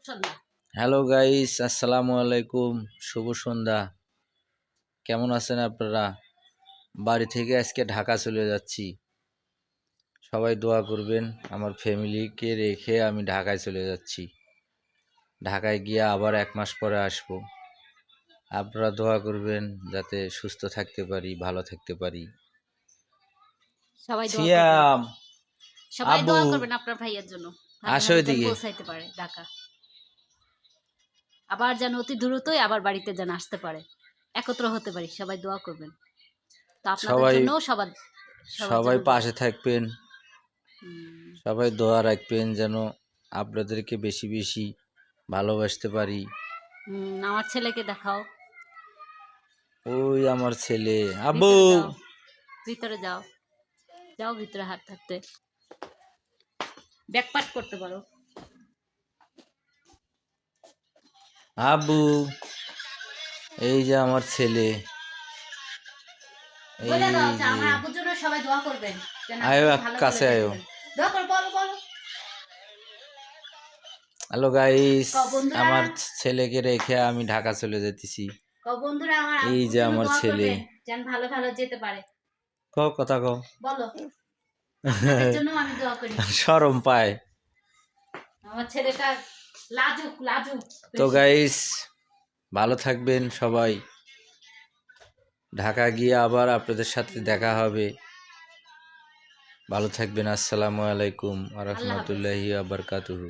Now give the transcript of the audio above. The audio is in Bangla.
সন্ধ্যা। হ্যালো গাইস, আসসালামু আলাইকুম। শুভ সন্ধ্যা। কেমন আছেন আপনারা? বাড়ি থেকে আজকে ঢাকা চলে যাচ্ছি। সবাই দোয়া করবেন। আমার ফ্যামিলিকে রেখে আমি ঢাকায় চলে যাচ্ছি। ঢাকায় গিয়ে আবার 1 মাস পরে আসব। আপনারা দোয়া করবেন যাতে সুস্থ থাকতে পারি, ভালো থাকতে পারি। সবাই দোয়া করবেন। সিয়াম, সবাই আব্বু, দোয়া করবেন আপনার ভাইয়ের জন্য। আসো ভালোভাবে যেন এদিকে। পৌঁছাইতে পারে ঢাকা। আবার যেন অতি দ্রুতই আবার বাড়িতে যেন আসতে পারে। একত্র হতে পারি। সবাই দোয়া করবেন। তো আপনাদের সবাই জন্যও সবার সবাই জন্য দোয়া। পাশে থাকবেন। হুম, সবাই দোয়া রাখবেন যেন আপনাদেরকে বেশি বেশি ভালোবাসতে পারি। আমার ছেলেকে দেখাও। ওই আমার ছেলে, আব্বু। ভিতরে যাও। ভিতরে যাও। যাও ভিতরে হাত থাকতে। ব্যাকপাট করতে পারো। আব্বু, এই যে আমার ছেলে। বলে এই দাও যে যে, আমার আব্বুর জন্য সবাই দোয়া করবেন। যেন আয়ো আব্বুকে ভালো করে কাছে আয়ো। দেখবেন। দোয়া করো, বলো বলো। হ্যালো গাইস, বন্ধুরা, আমার ছেলেকে রেখে আমি ঢাকা চলে যেতেছি। বন্ধুরা আমার এই আব্বুর যে জন্য আমার দোয়া ছেলে। করবেন। যেন ভালো ভালো যেতে পারে। কথা কও। বলো। আপনাদের জন্য আমি দোয়া করি। শরম পায়। আমার ছেলেটা লাজুক লাজুক তো বেশি। গাইস, ভালো থাকবেন সবাই। ঢাকা গিয়ে আবার আপনাদের সাথে দেখা হবে। ভালো থাকবেন। আসসালামু আলাইকুম ওয়া আল্লাহ হাফেজ। রাহমাতুল্লাহি ওয়া বারাকাতুহু।